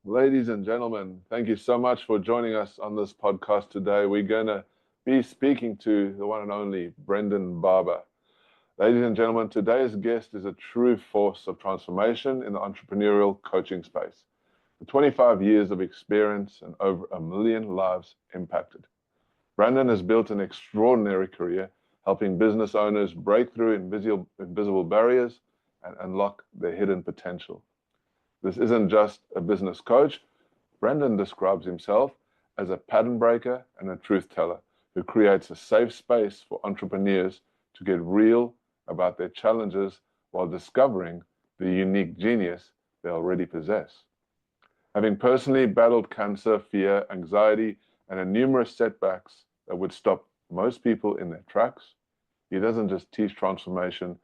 Ladies and gentlemen, thank you so much for joining us on this podcast today. We're going to be speaking to the one and only Brandon Barber. Ladies and gentlemen, today's guest is a true force of transformation in the entrepreneurial coaching space. With 25 years of experience and over 1 million lives impacted, Brandon has built an extraordinary career helping business owners break through invisible barriers and unlock their hidden potential. This isn't just a business coach. Brandon describes himself as a pattern breaker and a truth teller who creates a safe space for entrepreneurs to get real about their challenges while discovering the unique genius they already possess. Having personally battled cancer, fear, anxiety, and numerous setbacks that would stop most people in their tracks, he doesn't just teach transformation,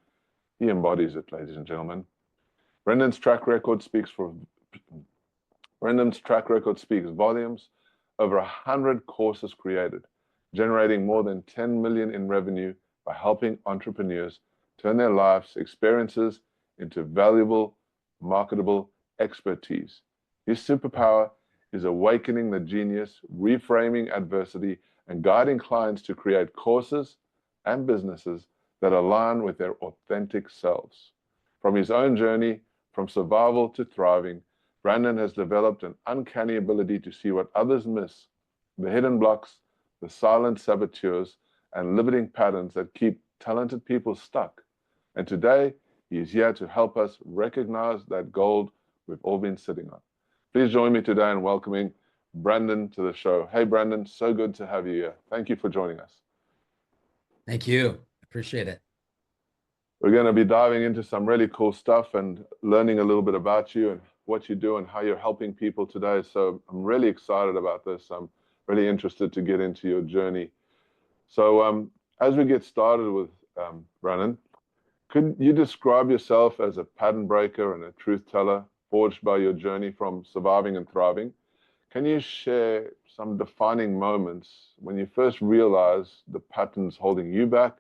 he embodies it, ladies and gentlemen. Brendan's track record speaks volumes. Over 100 courses created, generating more than 10 million in revenue by helping entrepreneurs turn their life's experiences into valuable, marketable expertise. His superpower is awakening the genius, reframing adversity, and guiding clients to create courses and businesses that align with their authentic selves. From his own journey, from survival to thriving, Brandon has developed an uncanny ability to see what others miss, the hidden blocks, the silent saboteurs, and limiting patterns that keep talented people stuck. And today, he is here to help us recognize that gold we've all been sitting on. Please join me today in welcoming Brandon to the show. Hey, Brandon, so good to have you here. Thank you for joining us. Thank you. Appreciate it. We're going to be diving into some really cool stuff and learning a little bit about you and what you do and how you're helping people today. So I'm really excited about this. I'm really interested to get into your journey. So as we get started with Brandon, could you describe yourself as a pattern breaker and a truth teller forged by your journey from surviving and thriving? Can you share some defining moments when you first realized the patterns holding you back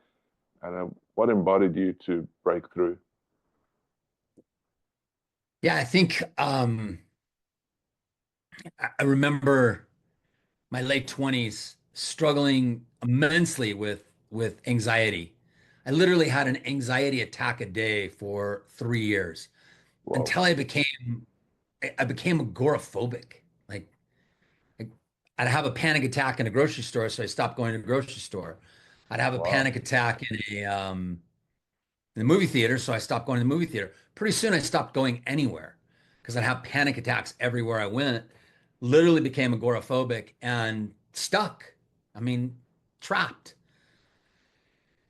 and what embodied you to break through? Yeah, I think I remember my late 20s struggling immensely with anxiety. I literally had an anxiety attack a day for 3 years Wow. until I became agoraphobic. Like I'd have a panic attack in a grocery store, so I stopped going to the grocery store. I'd have a Wow. panic attack in the movie theater, so I stopped going to the movie theater. Pretty soon I stopped going anywhere because I'd have panic attacks everywhere I went. Literally became agoraphobic and stuck. I mean, trapped.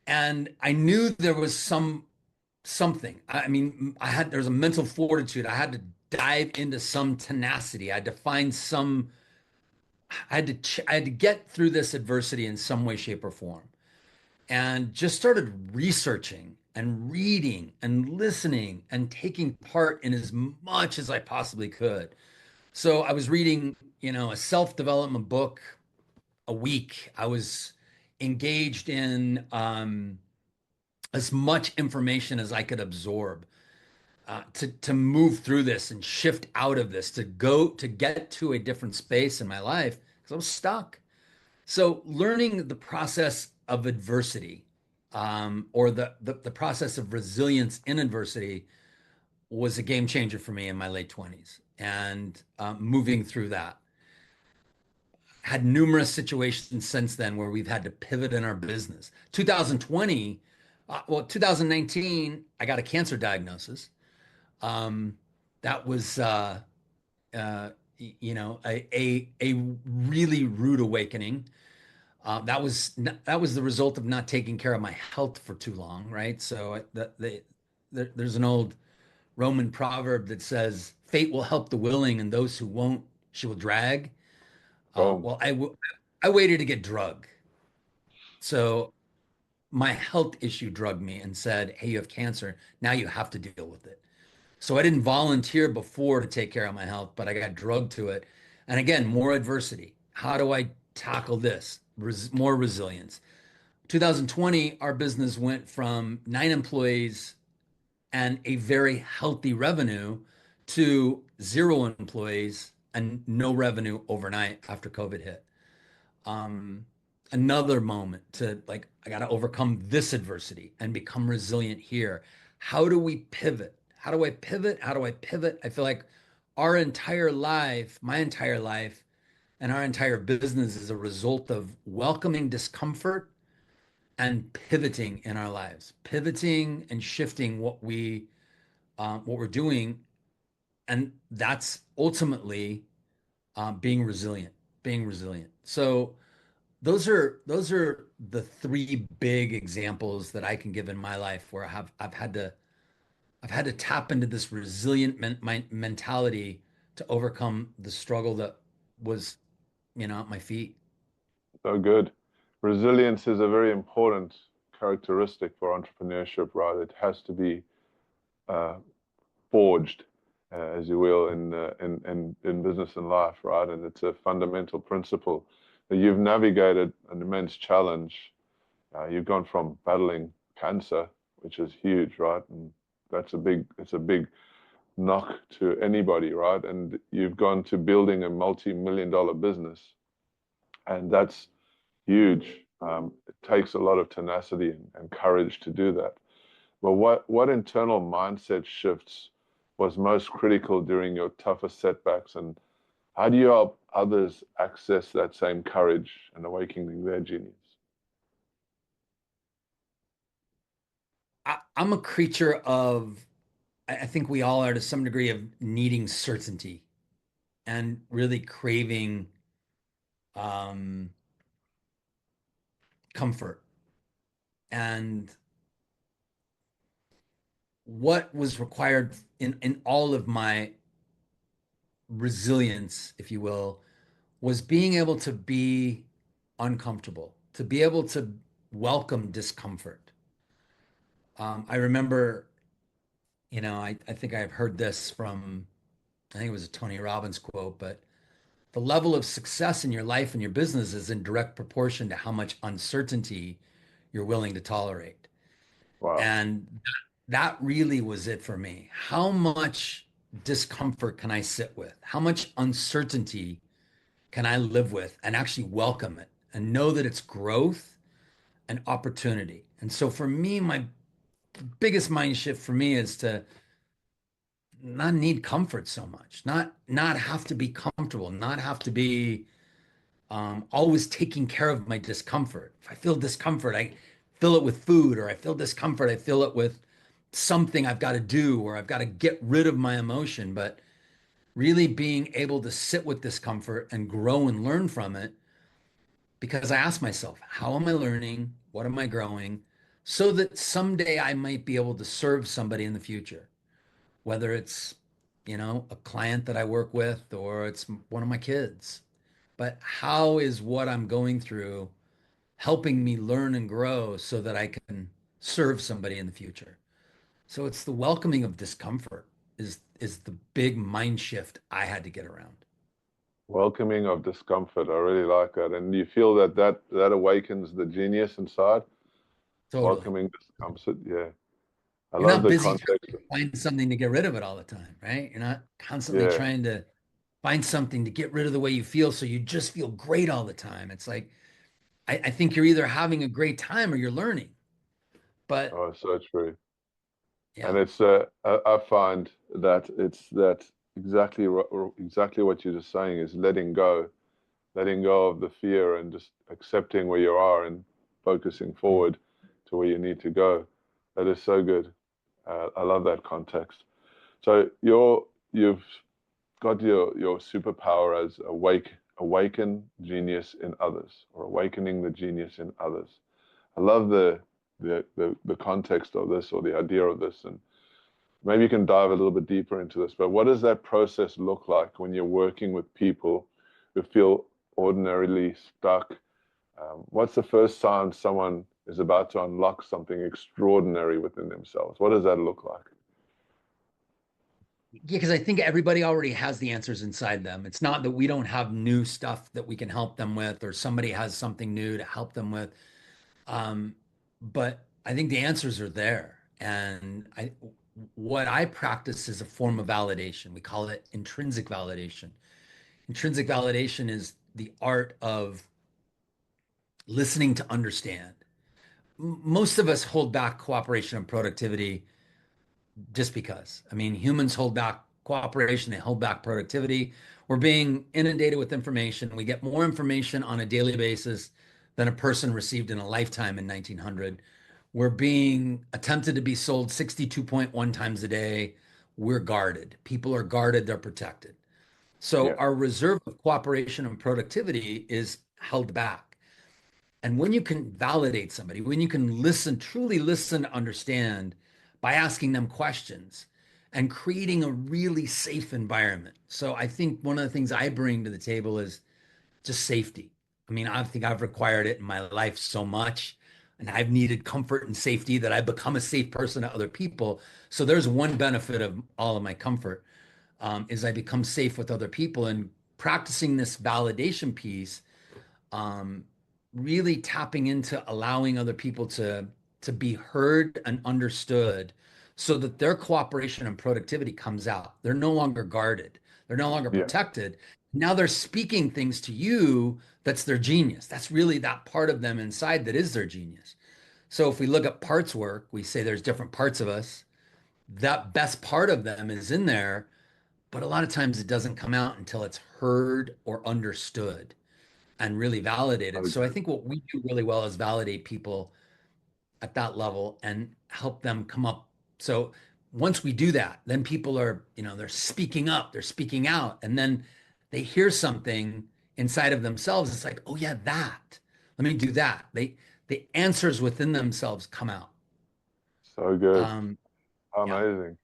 And I knew there was something. I mean, there's a mental fortitude. I had to dive into some tenacity. I had to find some, I had to get through this adversity in some way, shape, or form. And just started researching and reading and listening and taking part in as much as I possibly could. So I was reading, a self-development book a week. I was engaged in as much information as I could absorb to move through this and shift out of this, to get to a different space in my life because I was stuck. So learning the process of adversity, or the process of resilience in adversity, was a game changer for me in my late 20s. And moving through that, had numerous situations since then where we've had to pivot in our business. 2019, I got a cancer diagnosis. Um, that was uh, a really rude awakening. That was the result of not taking care of my health for too long, right? So there's an old Roman proverb that says, "Fate will help the willing, and those who won't, she will drag." Boom. I waited to get drug, so my health issue drugged me and said, "Hey, you have cancer. Now you have to deal with it." So I didn't volunteer before to take care of my health, but I got drugged to it. And again, more adversity. How do I tackle this? More resilience. 2020, our business went from 9 employees and a very healthy revenue to 0 employees and no revenue overnight after COVID hit. Um, Another moment to like, I got to overcome this adversity and become resilient here. How do we pivot? How do I pivot? How do I pivot? I feel like our entire life, my entire life, and our entire business is a result of welcoming discomfort and pivoting in our lives, pivoting and shifting what we're doing, and that's ultimately being resilient, being resilient. So those are the three big examples that I can give in my life where I've had to tap into this resilient mentality to overcome the struggle that was, at my feet. So good. Resilience is a very important characteristic for entrepreneurship, right? It has to be uh, forged, as you will, in business and life, right? And it's a fundamental principle that you've navigated an immense challenge. You've gone from battling cancer, which is huge, right? And it's a big knock to anybody, right? And you've gone to building a multi-million dollar business, and that's huge. It takes a lot of tenacity and courage to do that. But what internal mindset shifts was most critical during your toughest setbacks, and how do you help others access that same courage and awakening their genius? I'm a creature of, I think we all are to some degree of needing certainty and really craving um, comfort. And what was required in all of my resilience, if you will, was being able to be uncomfortable, to be able to welcome discomfort. I remember, I think I've heard this from, I think it was a Tony Robbins quote, but the level of success in your life and your business is in direct proportion to how much uncertainty you're willing to tolerate. Wow. And that really was it for me. How much discomfort can I sit with? How much uncertainty can I live with and actually welcome it and know that it's growth and opportunity? And so for me, my biggest mind shift for me is to not need comfort so much, not have to be comfortable, not have to be always taking care of my discomfort. If I feel discomfort, I fill it with food, or I feel discomfort, I fill it with something I've got to do, or I've got to get rid of my emotion. But really being able to sit with discomfort and grow and learn from it, because I ask myself, how am I learning? What am I growing? So that someday I might be able to serve somebody in the future, whether it's, a client that I work with or it's one of my kids. But how is what I'm going through helping me learn and grow so that I can serve somebody in the future? So it's the welcoming of discomfort is the big mind shift I had to get around. Welcoming of discomfort. I really like that. And you feel that awakens the genius inside. Totally. Welcoming discomfort. Yeah. I You're love not the busy trying context. to find something to get rid of it all the time, right? You're not constantly Yeah. trying to find something to get rid of the way you feel so you just feel great all the time. It's like I think you're either having a great time or you're learning. But Oh, so true. And yeah, it's I find that it's that exactly what you're just saying is letting go of the fear and just accepting where you are and focusing forward to where you need to go. That is so good. I love that context. So you've got your superpower as awaken genius in others, or awakening the genius in others. I love the context of this, or the idea of this, and maybe you can dive a little bit deeper into this. But what does that process look like when you're working with people who feel ordinarily stuck? What's the first sign someone is about to unlock something extraordinary within themselves? What does that look like? yeah, because I think everybody already has the answers inside them. It's not that we don't have new stuff that we can help them with, or somebody has something new to help them with. Um, but I think the answers are there. And what I practice is a form of validation. We call it intrinsic validation. Intrinsic validation is the art of listening to understand. Most of us hold back cooperation and productivity just because. I mean, humans hold back cooperation, they hold back productivity. We're being inundated with information. We get more information on a daily basis than a person received in a lifetime in 1900. We're being attempted to be sold 62.1 times a day. We're guarded. People are guarded, they're protected. So Yeah, our reserve of cooperation and productivity is held back. And when you can validate somebody, when you can listen, truly listen to understand by asking them questions and creating a really safe environment. So I think one of the things I bring to the table is just safety. I mean, I think I've required it in my life so much, and I've needed comfort and safety that I've become a safe person to other people. So there's one benefit of all of my comfort is I become safe with other people, and practicing this validation piece um, really tapping into allowing other people to be heard and understood so that their cooperation and productivity comes out. They're no longer guarded. They're no longer yeah, protected. Now they're speaking things to you that's their genius. That's really that part of them inside that is their genius. So if we look at parts work, we say there's different parts of us. That best part of them is in there, but a lot of times it doesn't come out until it's heard or understood and really validated. So I okay. think what we do really well is validate people at that level and help them come up. So once we do that, then people are, they're speaking up, they're speaking out, and then they hear something inside of themselves. It's like, oh yeah, that. Let me do that. The answers within themselves come out. So good. Um, yeah. Amazing.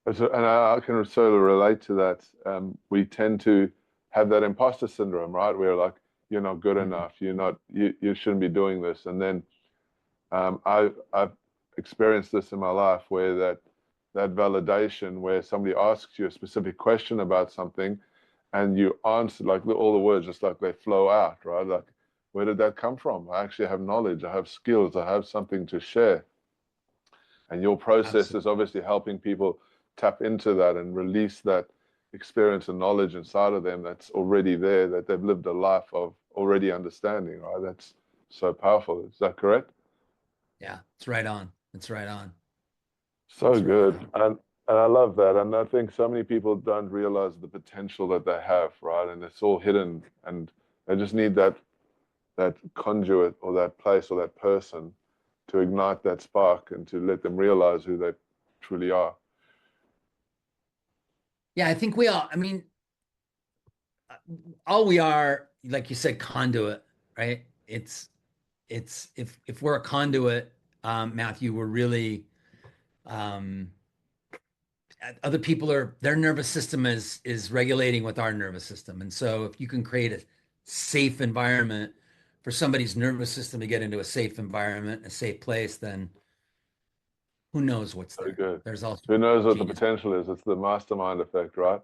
And I can sort of relate to that. We tend to have that imposter syndrome, right? We're like, you're not good Mhm. enough. You shouldn't be doing this. And then I've experienced this in my life where that validation, where somebody asks you a specific question about something, and you answer like all the words just like they flow out, right? Like, where did that come from? I actually have knowledge. I have skills. I have something to share. And your process is Absolutely. obviously helping people tap into that and release that experience and knowledge inside of them that's already there, that they've lived a life of already understanding, right? That's so powerful. Is that correct? Yeah, it's right on. It's right on. So It's right good. on. And I love that. And I think so many people don't realize the potential that they have, right? And it's all hidden and they just need that conduit or that place or that person to ignite that spark and to let them realize who they truly are. Yeah, I think we all, I mean, all we are, like you said, conduit, right? It's if we're a conduit, Matthew, we're really um, other people are their nervous system is regulating with our nervous system, and so if you can create a safe environment for somebody's nervous system to get into a safe environment, a safe place, then who knows what's So there? good. There's also Who knows what the genius. potential is? It's the mastermind effect, right?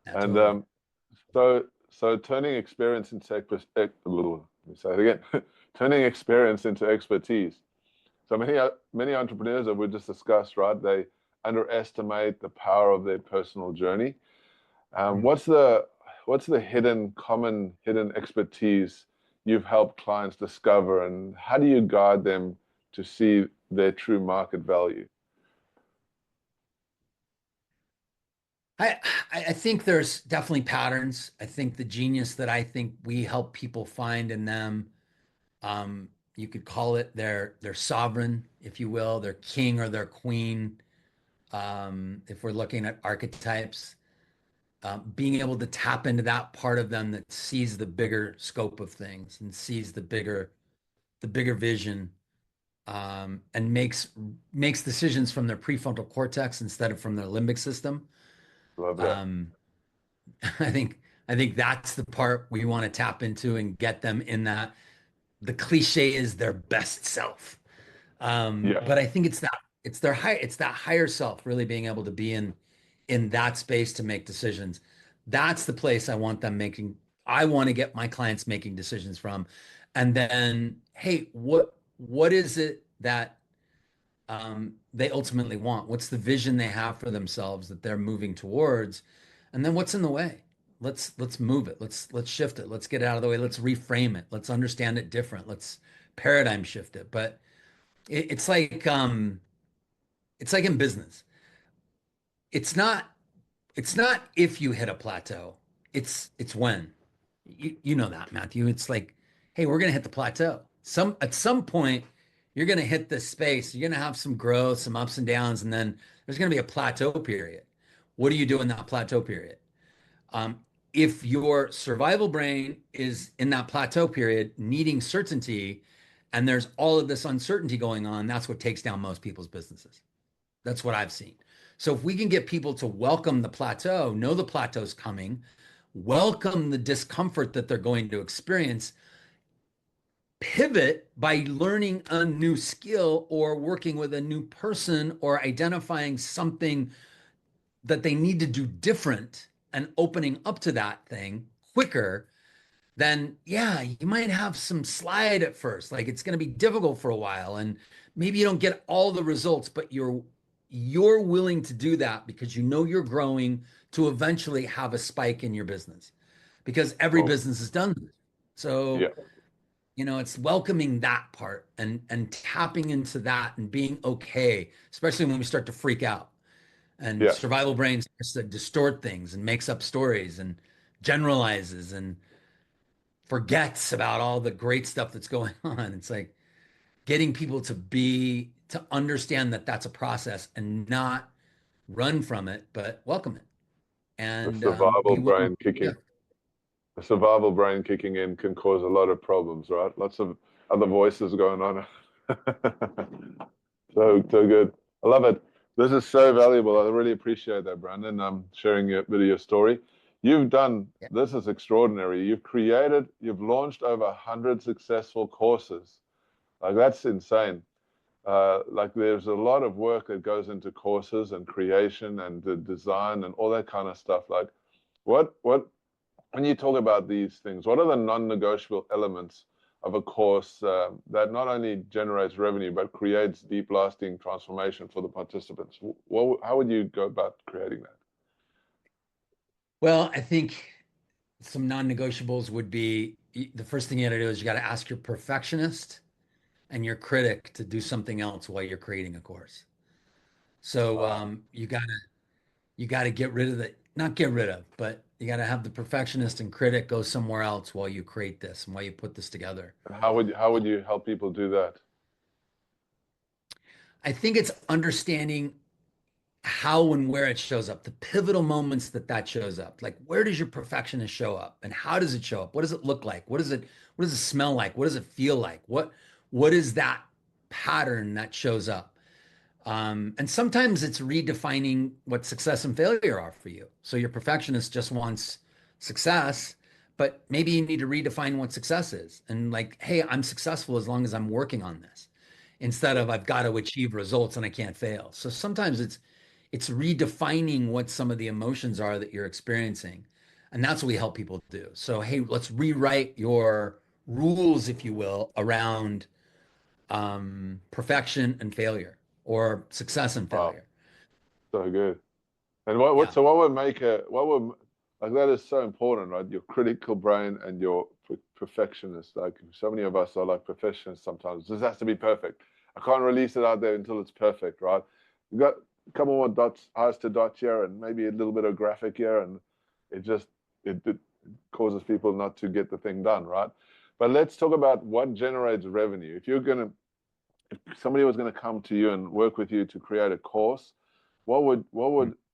Yeah, And totally. so turning experience into let me say it again. Turning experience into expertise. So many entrepreneurs that we just discussed, right? They underestimate the power of their personal journey. Mm. What's the common hidden expertise you've helped clients discover, and how do you guide them to see their true market value? I I think there's definitely patterns. I think the genius that I think we help people find in them, you could call it their sovereign, if you will, their king or their queen. If we're looking at archetypes, being able to tap into that part of them that sees the bigger scope of things and sees the bigger vision, and makes decisions from their prefrontal cortex instead of from their limbic system. Love that. Um, I think I think that's the part we want to tap into and get them in that. The cliche is their best self. Yeah. But I think it's that higher self really being able to be in that space to make decisions. That's the place I want them making. I want to get my clients making decisions from. And then, hey, what is it that they ultimately want? What's the vision they have for themselves that they're moving towards? And then what's in the way? let's move it. Let's shift it. Let's get it out of the way. Let's reframe it. Let's understand it different. Let's paradigm shift it. But it's like in business. It's not it's not if you hit a plateau. It's when. You know that, Matthew. It's like, hey, we're gonna hit the plateau. At some point, you're gonna hit this space. You're gonna have some growth, some ups and downs, and then there's gonna be a plateau period. What do you do in that plateau period? Um, if your survival brain is in that plateau period, needing certainty, and there's all of this uncertainty going on, that's what takes down most people's businesses. That's what I've seen. So if we can get people to welcome the plateau, know the plateau's coming, welcome the discomfort that they're going to experience, pivot by learning a new skill or working with a new person or identifying something that they need to do different and opening up to that thing quicker, then yeah, you might have some slide at first. Like it's going to be difficult for a while and maybe you don't get all the results, but you're willing to do that because you know you're growing to eventually have a spike in your business because every Oh, business is done this. yeah, So, it's welcoming that part and tapping into that and being okay, especially when we start to freak out and yeah. survival brain starts to distort things and makes up stories and generalizes and forgets about all the great stuff that's going on. It's like getting people to understand that that's a process and not run from it, but welcome it The and survival be willing. brain Yeah. kicking, the survival brain kicking in can cause a lot of problems, right? Lots of other voices going on. So good. I love it. This is so valuable. I really appreciate that, Brandon. Sharing a bit of your story. You've done, Yeah. this is extraordinary. You've launched over 100 successful courses. Like that's insane. Like there's a lot of work that goes into courses and creation and the design and all that kind of stuff. Like what when you talk about these things, what are the non-negotiable elements of a course that not only generates revenue but creates deep, lasting transformation for the participants? How would you go about creating that? Well, I think some non-negotiables would be the first thing you got to do is you got to ask your perfectionist and your critic to do something else while you're creating a course. So Uh, you gotta get rid of the not get rid of, but you gotta have the perfectionist and critic go somewhere else while you create this and while you put this together. and how would you help people do that? I think it's understanding how and where it shows up, the pivotal moments that shows up. Like where does your perfectionist show up and how does it show up? What does it look like? What does it smell like? What does it feel like? What is that pattern that shows up? And sometimes it's redefining what success and failure are for you. So your perfectionist just wants success, but maybe you need to redefine what success is. And like, hey, I'm successful as long as I'm working on this, instead Yeah. of I've got to achieve results and I can't fail. So sometimes it's redefining what some of the emotions are that you're experiencing. And that's what we help people do. So, hey, let's rewrite your rules, if you will, around perfection and failure or success and Wow, failure. so good. And what Yeah. so what would make a what would like that is so important, right? Your critical brain and your perfectionist. Like so many of us are like perfectionists sometimes. This has to be perfect. I can't release it out there until it's perfect, right? You got a couple more dots, I's to dot here, and maybe a little bit of graphic here, and it just it causes people not to get the thing done, right? But let's talk about what generates revenue. If somebody was going to come to you and work with you to create a course, what would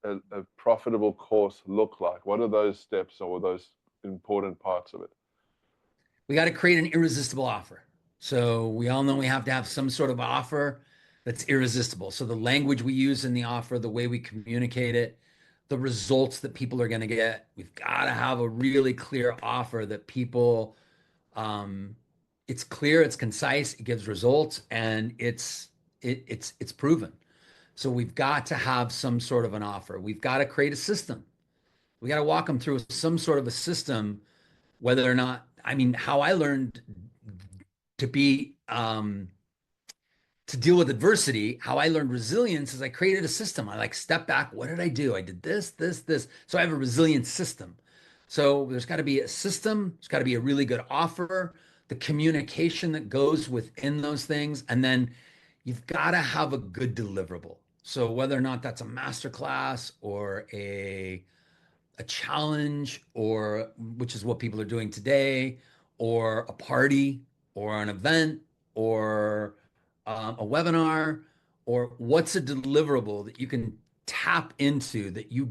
a profitable course look like? What are those steps or those important parts of it? We got to create an irresistible offer. So we all know we have to have some sort of offer that's irresistible. So the language we use in the offer, the way we communicate it, the results that people are going to get, we've got to have a really clear offer that people, um, it's clear, it's concise, it gives results, and it's proven. So we've got to have some sort of an offer. We've got to create a system. We got to walk them through some sort of a system, whether or not, I mean, how I learned to be, to deal with adversity, how I learned resilience is I created a system. I like step back. What did I do? I did this, this, this. So I have a resilient system. So there's got to be a system, there's got to be a really good offer, the communication that goes within those things, and then you've got to have a good deliverable. So whether or not that's a masterclass or a challenge, or which is what people are doing today, or a party, or an event, or a webinar, or what's a deliverable that you can tap into that you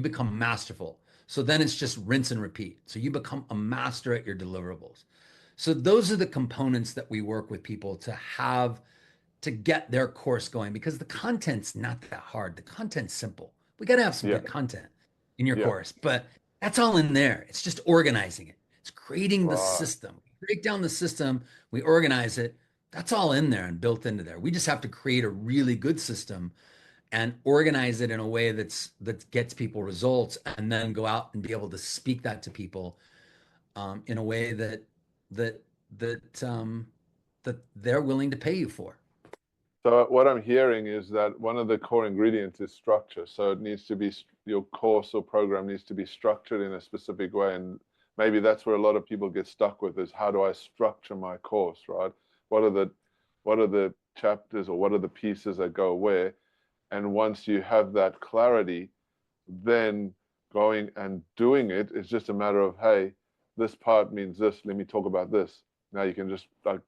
become masterful. So then it's just rinse and repeat. So you become a master at your deliverables. So those are the components that we work with people to have to get their course going because the content's not that hard. The content's simple. We got to have some Yeah, good content in your yeah, course, but that's all in there. It's just organizing it. It's creating the right. system. We break down the system, we organize it. That's all in there and built into there. We just have to create a really good system and organize it in a way that gets people results and then go out and be able to speak that to people in a way that that that they're willing to pay you for. So what I'm hearing is that one of the core ingredients is structure. So it needs to be your course or program needs to be structured in a specific way, and maybe that's where a lot of people get stuck with is how do I structure my course, right? What are the what are the chapters or what are the pieces that go where? And once you have that clarity, then going and doing it is just a matter of, hey, this part means this. Let me talk about this. Now you can just like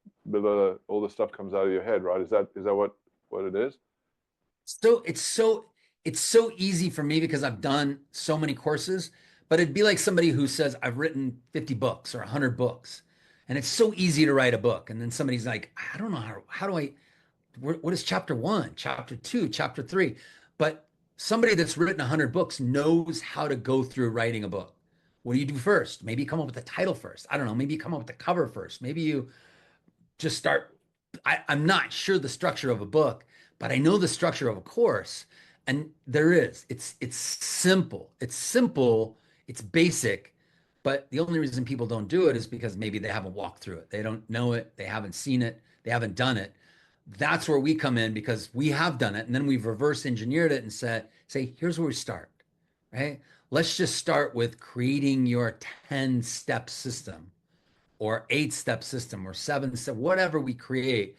all the stuff comes out of your head, right? Is that what it is? So it's so easy for me because I've done so many courses, but it'd be like somebody who says I've written 50 books or 100 books. And it's so easy to write a book. And then somebody's like, I don't know how do I what is chapter 1, chapter 2, chapter 3? But somebody that's written 100 books knows how to go through writing a book. What do you do first? Maybe you come up with the title first. I don't know. Maybe you come up with the cover first. Maybe you just start. I'm not sure the structure of a book, but I know the structure of a course. And there is. It's simple. It's simple. It's basic. But the only reason people don't do it is because maybe they haven't walked through it. They don't know it. They haven't seen it. They haven't done it. That's where we come in because we have done it. And then we've reverse engineered it and say, here's where we start, right? Let's just start with creating your 10-step system or 8-step system or 7-step, whatever we create.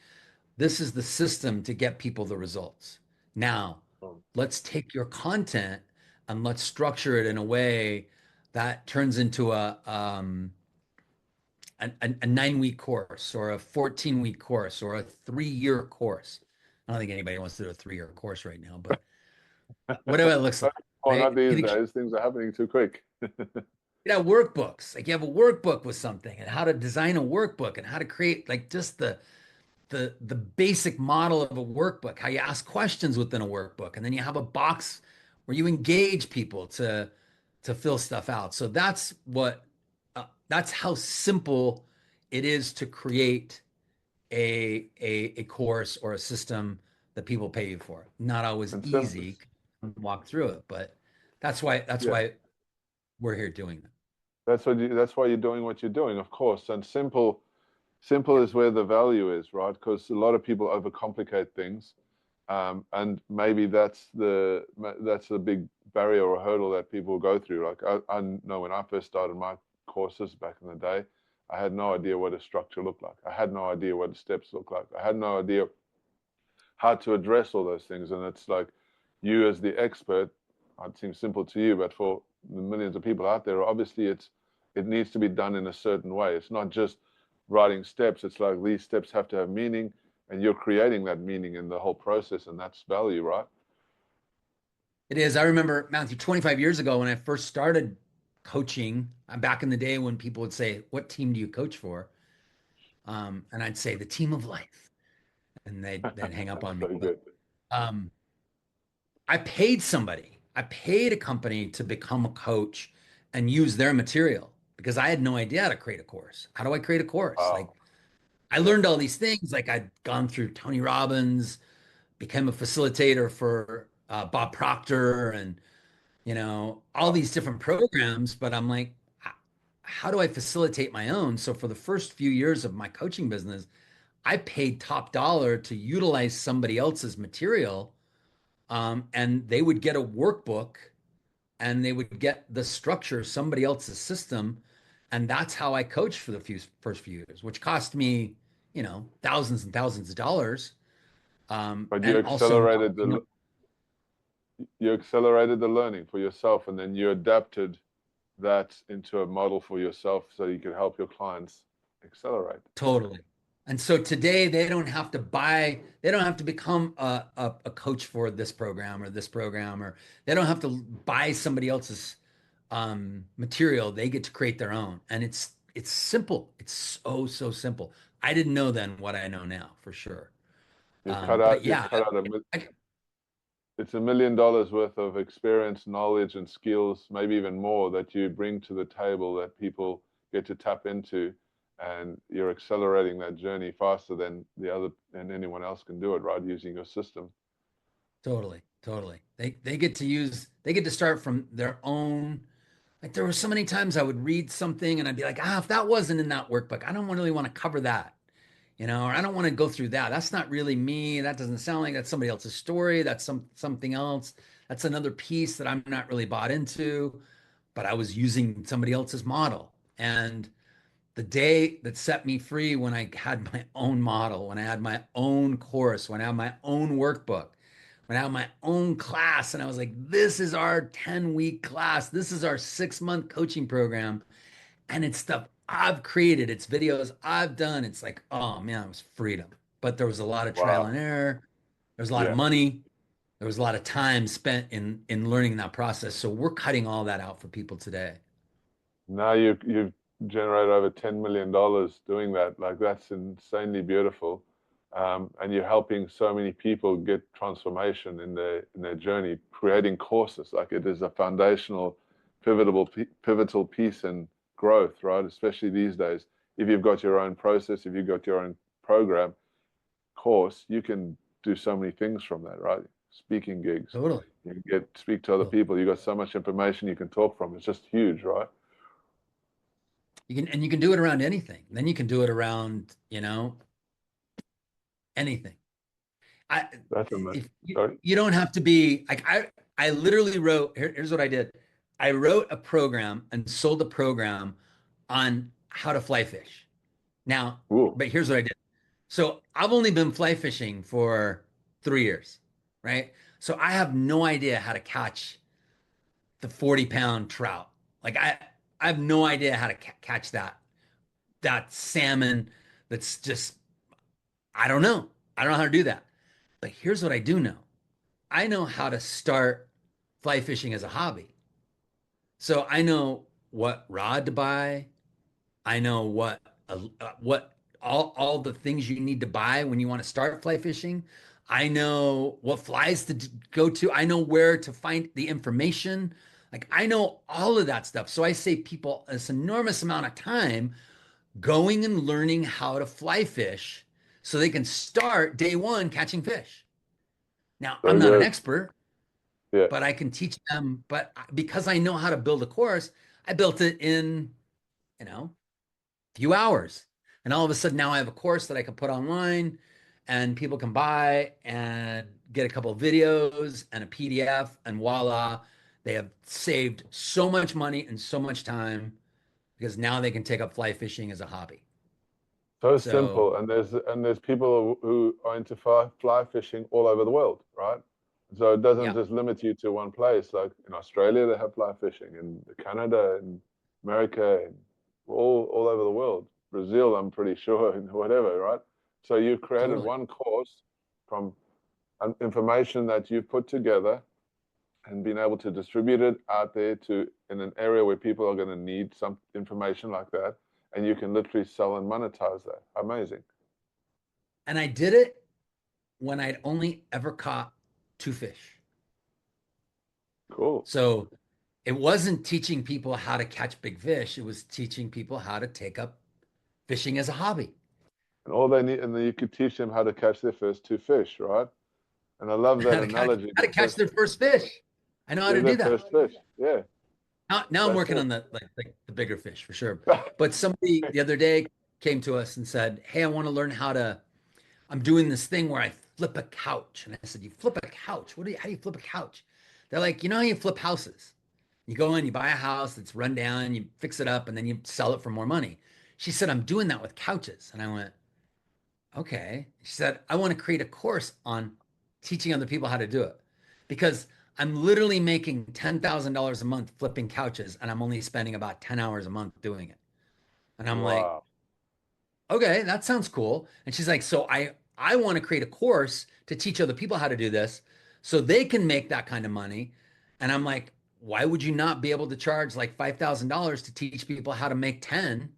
This is the system to get people the results. Now, Um, let's take your content and let's structure it in a way that turns into a 9-week course or a 14-week course or a 3-year course. I don't think anybody wants to do a 3-year course right now, but whatever it looks like, oh, not right? these You days. Things are happening too quick. have workbooks. Like you have a workbook with something and how to design a workbook and how to create like just the basic model of a workbook, how you ask questions within a workbook, and then you have a box where you engage people to fill stuff out. So that's how simple it is to create a course or a system that people pay you for. Not always And simple, easy to walk through it, but that's yeah. why we're here doing that. That's why you're doing what you're doing, of course. And simple Yeah. is where the value is, right? Because a lot of people overcomplicate things, and maybe that's the big barrier or hurdle that people go through. Like I know when I first started my courses back in the day, I had no idea what a structure looked like. I had no idea what the steps looked like. I had no idea how to address all those things. And it's like you as the expert, it seems simple to you, but for the millions of people out there, obviously it needs to be done in a certain way. It's not just writing steps. It's like these steps have to have meaning, and you're creating that meaning in the whole process, and that's value, right? It is. I remember, Matthew, 25 years ago when I first started coaching, back in the day when people would say, what team do you coach for? And I'd say the team of life. And they'd hang up on me. So But good. um, I paid somebody, I paid a company to become a coach and use their material because I had no idea how to create a course. How do I create a course? Like Wow. I Yeah. learned all these things. Like I'd gone through Tony Robbins, became a facilitator for Bob Proctor and all Wow. these different programs, but I'm like, how do I facilitate my own? So for the first few years of my coaching business, I paid top dollar to utilize somebody else's material, and they would get a workbook and they would get the structure of somebody else's system. And that's how I coached for the first few years, which cost me, thousands and thousands of dollars. But And also not, you accelerated the learning for yourself, and then you adapted that into a model for yourself so you could help your clients accelerate. totally. And so today they don't have to become a coach for this program or this program, or they don't have to buy somebody else's material. They get to create their own. And it's simple. It's so, so simple. I didn't know then what I know now for sure. But You've yeah, cut out I, it's $1 million worth of experience, knowledge, and skills, maybe even more, that you bring to the table that people get to tap into, and you're accelerating that journey faster than anyone else can do it, right? Using your system. totally, totally. They get to start from their own. Like there were so many times I would read something and I'd be like, if that wasn't in that workbook, I don't really want to cover that, or I don't want to go through that. That's not really me. That doesn't sound like that's somebody else's story. That's something else. That's another piece that I'm not really bought into, but I was using somebody else's model. And the day that set me free, when I had my own model, when I had my own course, when I had my own workbook, when I had my own class, and I was like, this is our 10-week class. This is our 6-month coaching program. And it's stuff I've created, it's videos I've done. It's like, oh man, it was freedom. But there was a lot of trial Wow. and error. There was a lot of Yeah. money. There was a lot of time spent in learning that process. So we're cutting all that out for people today. Now you've generated over $10 million doing that. Like that's insanely beautiful, and you're helping so many people get transformation in their journey, creating courses. Like it is a foundational, pivotal piece in growth, right? Especially these days. If you've got your own process, if you've got your own program course, you can do so many things from that, right? Speaking gigs, Totally. you can speak to other Totally. people. You got so much information you can talk from. It's just huge, right? You can do it around anything. Then you can do it around, anything. I That's a if you, sorry. you don't have to be like I literally wrote here's what I did. I wrote a program and sold the program on how to fly fish. Now, Ooh, but here's what I did. So I've only been fly fishing for 3 years, right? So I have no idea how to catch the 40-pound trout. Like I have no idea how to catch that salmon that's just I don't know. I don't know how to do that. But here's what I do know. I know how to start fly fishing as a hobby. So I know what rod to buy. I know what all the things you need to buy when you want to start fly fishing. I know what flies to go to. I know where to find the information. Like I know all of that stuff. So I save people this enormous amount of time going and learning how to fly fish so they can start day one catching fish. Now, I'm so not an good. expert, Yeah. but I can teach them. But because I know how to build a course, I built it in, few hours. And all of a sudden now I have a course that I can put online and people can buy and get a couple of videos and a PDF and voila, they have saved so much money and so much time because now they can take up fly fishing as a hobby. So So, simple, and there's people who are into fly fishing all over the world, right? So it doesn't yeah, just limit you to one place. Like in Australia, they have fly fishing, in Canada, in America, and all over the world. Brazil, I'm pretty sure, and whatever, right? So you've created totally. one course from information that you've put together and been able to distribute it out there to in an area where people are going to need some information like that, and you can literally sell and monetize that. Amazing. And I did it when I'd only ever caught 2 fish. Cool. So it wasn't teaching people how to catch big fish. It was teaching people how to take up fishing as a hobby. And all they need, and then you could teach them how to catch their first two fish, right? And I love that analogy How to catch because their first fish. I know how yeah, to their do that. first fish. Yeah, Now I'm that's working it. on the bigger fish for sure. But somebody the other day came to us and said, "Hey, I want to learn how to. I'm doing this thing where I flip a couch." And I said, "You flip a couch? How do you flip a couch?" They're like, "You know how you flip houses?" You go in, you buy a house that's run down, you fix it up, and then you sell it for more money. She said, I'm doing that with couches. And I went, okay. She said, I want to create a course on teaching other people how to do it because I'm literally making $10,000 a month flipping couches and I'm only spending about 10 hours a month doing it. And I'm like, Wow. okay, that sounds cool. And she's like, so I want to create a course to teach other people how to do this so they can make that kind of money. And I'm like, why would you not be able to charge like $5,000 to teach people how to make 10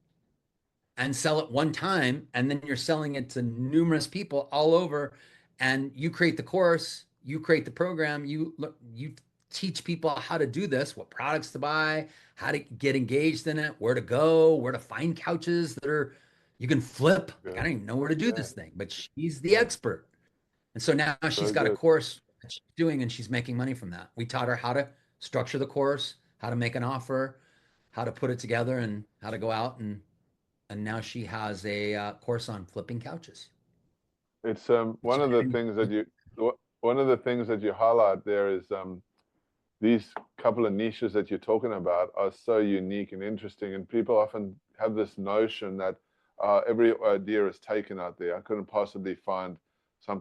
and sell it one time, and then you're selling it to numerous people all over, and you create the course, you create the program, you teach people how to do this, what products to buy, how to get engaged in it, where to go, where to find couches that are you can flip. Like I Good. don't even know where to do Yeah. this thing, but she's the Yeah. expert. And so now she's So got a good. course that she's doing and she's making money from that. We taught her how to structure the course, how to make an offer, how to put it together, and how to go out and now she has a course on flipping couches. It's Which one of the things that you highlight there is these couple of niches that you're talking about are so unique and interesting, and people often have this notion that every idea is taken out there. I couldn't possibly find a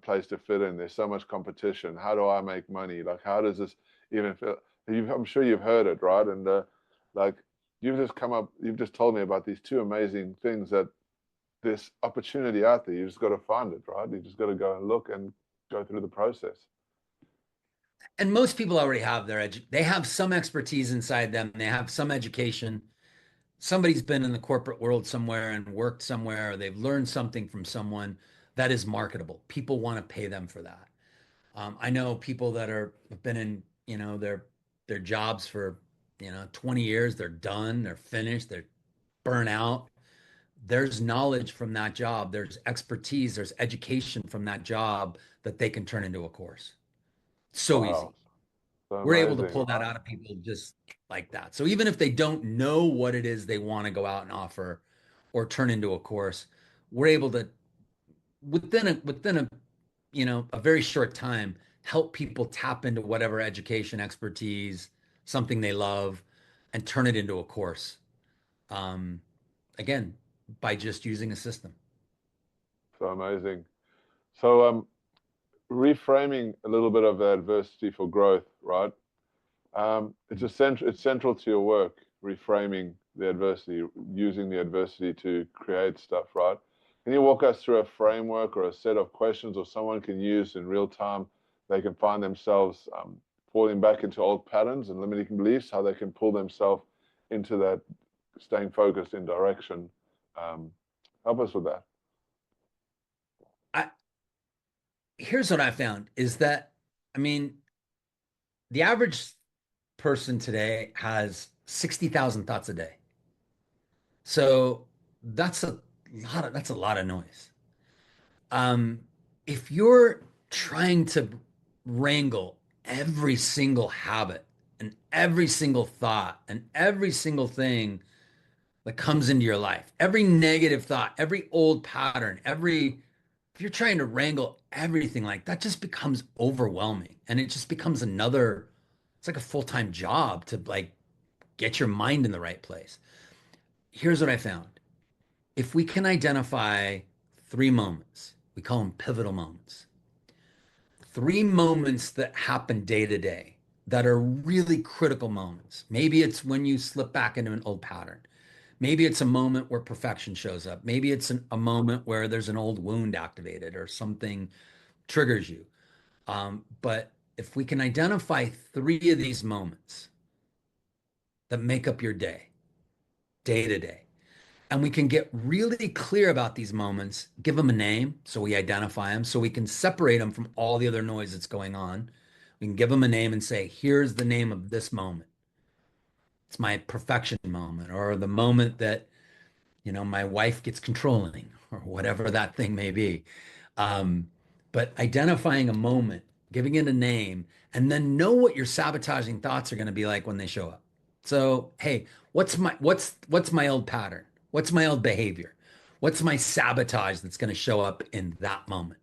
place to fit in. There's so much competition. How do I make money? Like, how does this even feel? I'm sure you've heard it, right? And like, you've just told me about these two amazing things that this opportunity out there. You just got to find it, right? You just got to go and look and go through the process. and most people already have they have some expertise inside them. They have some education. Somebody's been in the corporate world somewhere and worked somewhere, or they've learned something from someone that is marketable. People want to pay them for that. I know people that have been in, their jobs for, 20 years. They're done. They're finished. They're burnt out. There's knowledge from that job. There's expertise. There's education from that job that they can turn into a course. So Wow, easy. so We're able to amazing, pull that right? out of people just like that. So even if they don't know what it is they want to go out and offer or turn into a course, we're able to within a very short time help people tap into whatever education expertise, something they love, and turn it into a course. Um, again, by just using a system. So amazing. So reframing a little bit of the adversity for growth, right? It's central to your work, reframing the adversity, using the adversity to create stuff, right? Can you walk us through a framework or a set of questions or someone can use in real time? They can find themselves falling back into old patterns and limiting beliefs, how they can pull themselves into that, staying focused in direction. Um, Help us with that. I, Here's what I found is that, I mean, the average person today has 60,000 thoughts a day. So that's a lot of noise. Um, if you're trying to wrangle every single habit and every single thought and every single thing that comes into your life, every negative thought, every old pattern, if you're trying to wrangle everything like that, just becomes overwhelming. And it just becomes it's like a full-time job to like get your mind in the right place. Here's what I found. If we can identify three moments, we call them pivotal moments, three moments that happen day to day that are really critical moments. Maybe it's when you slip back into an old pattern. Maybe it's a moment where perfection shows up. Maybe it's a moment where there's an old wound activated or something triggers you. But if we can identify three of these moments that make up your day, day to day, and we can get really clear about these moments, give them a name so we identify them, so we can separate them from all the other noise that's going on. We can give them a name and say, here's the name of this moment. It's my perfection moment, or the moment that, my wife gets controlling, or whatever that thing may be. Um, but identifying a moment, giving it a name, and then know what your sabotaging thoughts are going to be like when they show up. So, hey, what's my old pattern? What's my old behavior? What's my sabotage that's going to show up in that moment?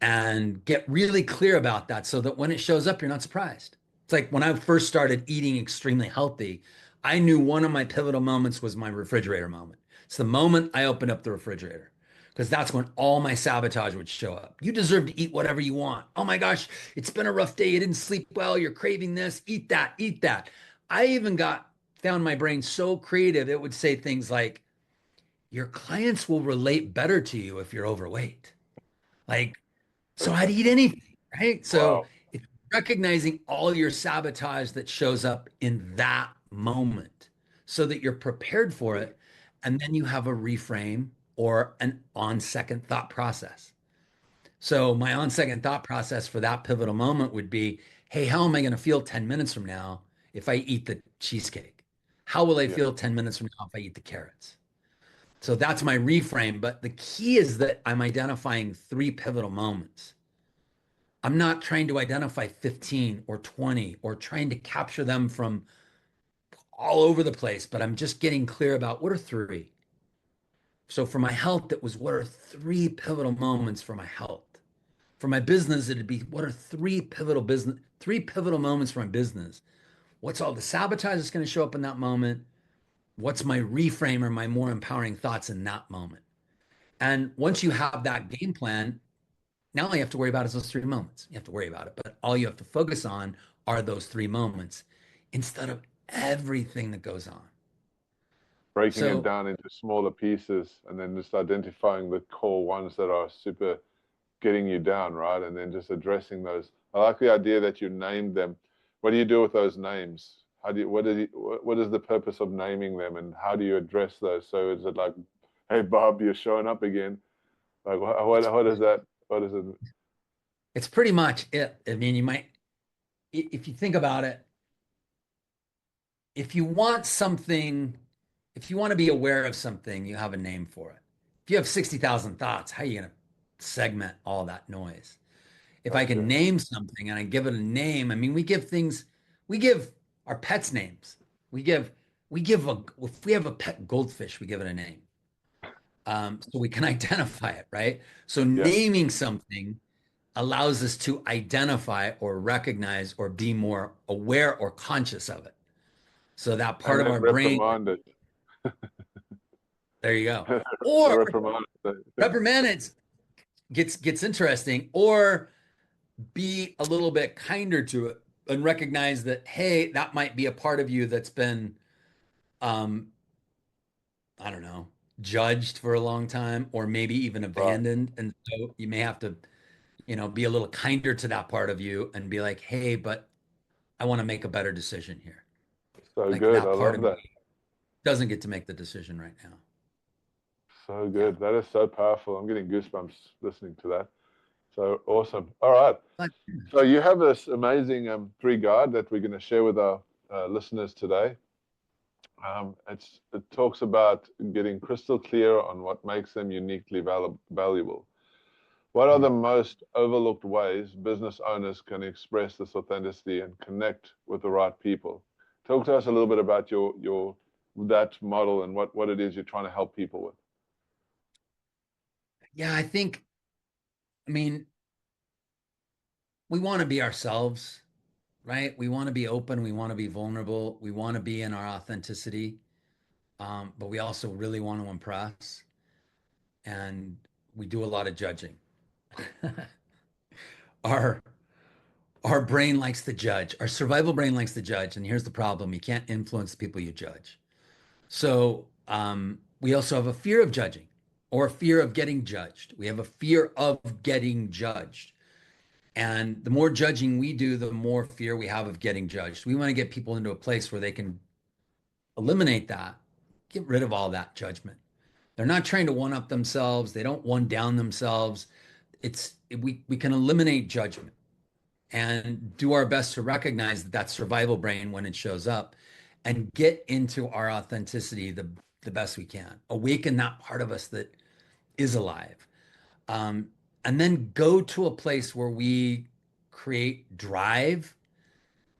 And get really clear about that so that when it shows up, you're not surprised. It's like when I first started eating extremely healthy, I knew one of my pivotal moments was my refrigerator moment. It's the moment I opened up the refrigerator because that's when all my sabotage would show up. You deserve to eat whatever you want. Oh my gosh, it's been a rough day. You didn't sleep well. You're craving this. Eat that. Eat that. I even found my brain so creative, it would say things like, your clients will relate better to you if you're overweight. Like, so I'd eat anything, right? So Wow. it's recognizing all your sabotage that shows up in that moment so that you're prepared for it. And then you have a reframe or an on second thought process. So my on second thought process for that pivotal moment would be, hey, how am I going to feel 10 minutes from now if I eat the cheesecake? How will I Yeah. feel 10 minutes from now if I eat the carrots? So that's my reframe. But the key is that I'm identifying three pivotal moments. I'm not trying to identify 15 or 20 or trying to capture them from all over the place, but I'm just getting clear about what are three. So for my health, it was what are three pivotal moments for my health. For my business, it'd be what are three pivotal moments for my business. What's all the sabotage that's going to show up in that moment? What's my reframe or my more empowering thoughts in that moment? And once you have that game plan, now all you have to worry about is those three moments. You have to worry about it, but all you have to focus on are those three moments instead of everything that goes on. Breaking it So, down into smaller pieces and then just identifying the core ones that are super getting you down, right? And then just addressing those. I like the idea that you named them. What do you do with those names? How do you, what is the purpose of naming them, and how do you address those? So is it like, hey, Bob, you're showing up again? Like, it's what is that? What is it? it's pretty much it. I mean, you might, if you think about it, if you want something, if you want to be aware of something, you have a name for it. If you have 60,000 thoughts, how are you going to segment all that noise? If I can Gotcha. name something and I give it a name, I mean, we give our pets names. We give, if we have a pet goldfish, we give it a name. So we can identify it, right? So Yeah. naming something allows us to identify or recognize or be more aware or conscious of it. So that part And of then our brain, reprimand it. there you go. Or Reprimand it. reprimand it gets interesting, or be a little bit kinder to it and recognize that, hey, that might be a part of you that's been, um, I don't know, judged for a long time, or maybe even Right. abandoned. And so you may have to, be a little kinder to that part of you and be like, hey, but I want to make a better decision here. So Like good. I that part love of that. me doesn't get to make the decision right now. So Yeah. good. That is so powerful. I'm getting goosebumps listening to that. So awesome. All right. But So you have this amazing three guide that we're going to share with our listeners today. It talks about getting crystal clear on what makes them uniquely valuable. What are the most overlooked ways business owners can express this authenticity and connect with the right people? Talk to us a little bit about your that model and what it is you're trying to help people with. yeah, I mean, we want to be ourselves, right? We want to be open. We want to be vulnerable. We want to be in our authenticity. But we also really want to impress. And we do a lot of judging. Our our brain likes to judge. Our survival brain likes to judge. And here's the problem: you can't influence the people you judge. So we also have a fear of judging or a fear of getting judged. We have a fear of getting judged. And the more judging we do, the more fear we have of getting judged. We want to get people into a place where they can eliminate that, get rid of all that judgment. They're not trying to one up themselves. They don't one down themselves. We can eliminate judgment and do our best to recognize that survival brain when it shows up and get into our authenticity the best we can. Awaken that part of us that is alive. Um, and then go to a place where we create drive,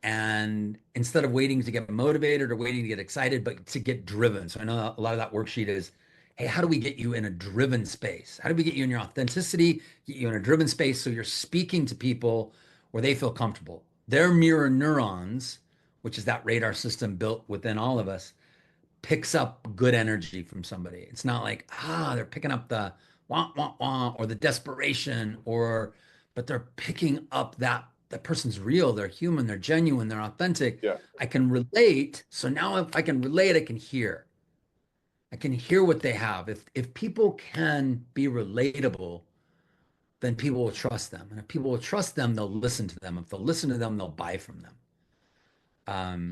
and instead of waiting to get motivated or waiting to get excited, but to get driven. So I know a lot of that worksheet is, hey, how do we get you in a driven space? How do we get you in your authenticity, get you in a driven space so you're speaking to people where they feel comfortable? their mirror neurons, which is that radar system built within all of us, picks up good energy from somebody. It's not like, they're picking up the wah, wah, wah, or the desperation, but they're picking up that person's real, they're human, they're genuine, they're authentic. Yeah. I can relate. So now if I can relate, I can hear. I can hear what they have. If people can be relatable, then people will trust them. And if people will trust them, they'll listen to them. If they'll listen to them, they'll buy from them.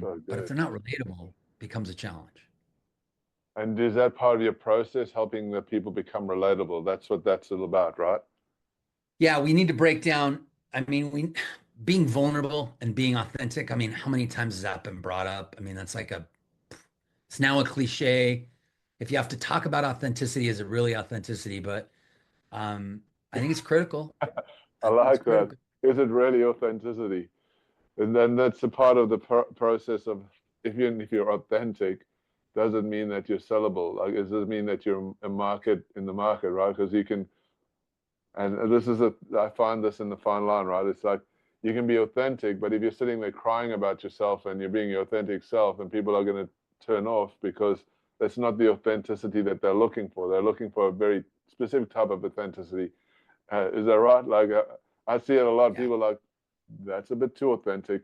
So But if good. they're not relatable, it becomes a challenge. And is that part of your process, helping the people become relatable? That's what that's all about, right? Yeah, we need to break down. I mean, we being vulnerable and being authentic. I mean, how many times has that been brought up? I mean, it's now a cliche. If you have to talk about authenticity, is it really authenticity? But um, I think it's critical. I I think it's like that. critical. Is it really authenticity? And then that's a part of the process of, if you're authentic, does it mean that you're sellable? Like, does it mean that you're a market in the market, right? Because you can, and I find this in the fine line, right? It's like you can be authentic, but if you're sitting there crying about yourself and you're being your authentic self, and people are going to turn off because that's not the authenticity that they're looking for. They're looking for a very specific type of authenticity. Is that right? Like, I see it a lot. Yeah, People like, that's a bit too authentic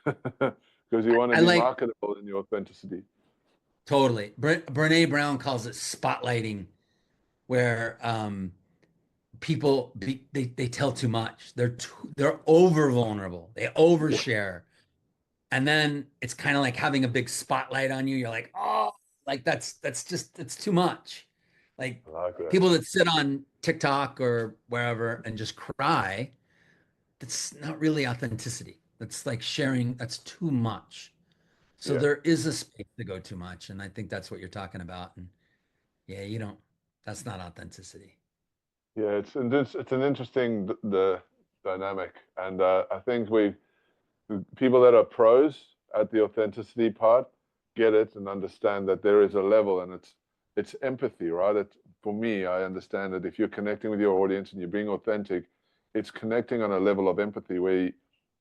because you want to I be like marketable in your authenticity. totally. Brene Brown calls it spotlighting, where they tell too much. They're over vulnerable. They Yeah, overshare. And then it's kind of like having a big spotlight on you. You're like, oh, like that's too much. Like I like that. people that sit on TikTok or wherever and just cry, that's not really authenticity. That's like sharing, that's too much. So Yeah, there is a space to go too much. And I think that's what you're talking about. And yeah, that's not authenticity. yeah. It's an interesting the dynamic, and I think we people that are pros at the authenticity part get it and understand that there is a level, and it's empathy, right? For me, I understand that if you're connecting with your audience and you're being authentic, it's connecting on a level of empathy where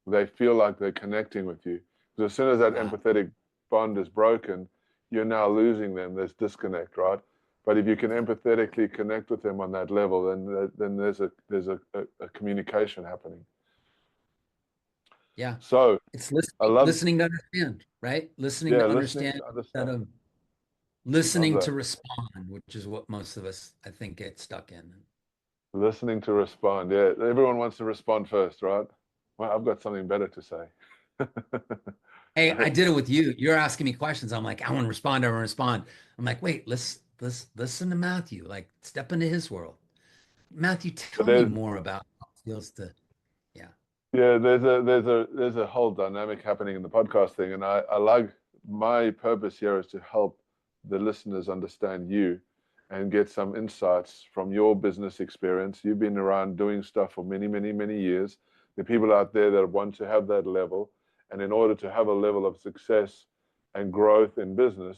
they feel like they're connecting with you. Because as soon as that Yeah. empathetic bond is broken, you're now losing them. There's disconnect, right? But if you can empathetically connect with them on that level, then there's a communication happening. Yeah. So It's I love, listening to understand, right? Listening yeah, to listening understand to instead understand. of Love listening that. to respond, which is what most of us, I think, get stuck in. Listening to respond. Yeah, everyone wants to respond first, right? Well, I've got something better to say. Hey, I Hey, did it with you. You're asking me questions. I'm like, I want to respond. I want to respond. I'm like, wait, let's listen to Matthew. Like, step into his world. Matthew, tell me there's more about how it feels to, yeah, Yeah, there's a whole dynamic happening in the podcast thing, and I like, my purpose here is to help the listeners understand you and get some insights from your business experience. You've been around doing stuff for many, many, many years. The people out there that want to have that level, and in order to have a level of success and growth in business,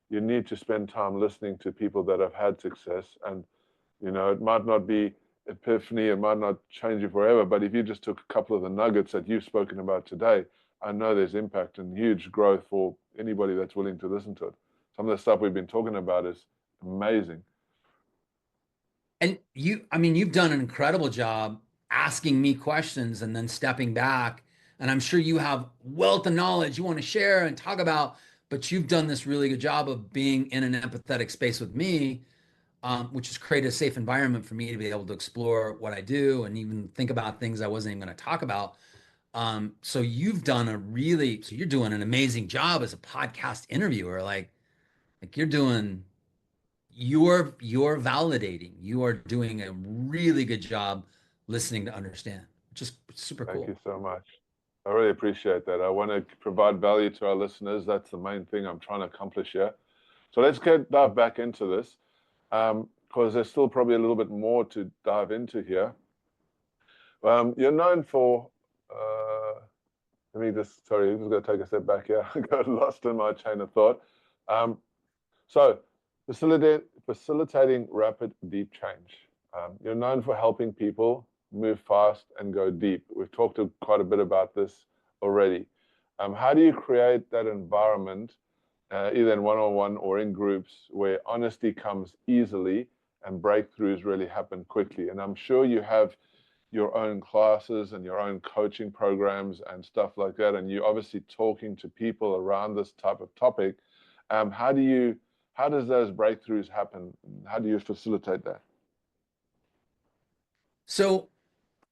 you need to spend time listening to people that have had success. And it might not be epiphany, it might not change you forever, but if you just took a couple of the nuggets that you've spoken about today, I know there's impact and huge growth for anybody that's willing to listen to it. Some of the stuff we've been talking about is amazing. and I mean, you've done an incredible job asking me questions and then stepping back. And I'm sure you have wealth of knowledge you want to share and talk about, but you've done this really good job of being in an empathetic space with me, which has created a safe environment for me to be able to explore what I do and even think about things I wasn't even going to talk about. So you're doing an amazing job as a podcast interviewer. Like you're validating. You are doing a really good job listening to understand, which is super Thank cool. you so much. I really appreciate that. I want to provide value to our listeners. That's the main thing I'm trying to accomplish here. So let's dive back into this, because there's still probably a little bit more to dive into here. You're known for, let me sorry, I'm just going to take a step back here. I got lost in my chain of thought. Um, so, facilitating rapid, deep change. You're known for helping people move fast, and go deep. We've talked quite a bit about this already. How do you create that environment, either in one-on-one or in groups, where honesty comes easily and breakthroughs really happen quickly? And I'm sure you have your own classes and your own coaching programs and stuff like that, and you're obviously talking to people around this type of topic. How do you, how does those breakthroughs happen? How do you facilitate that? So,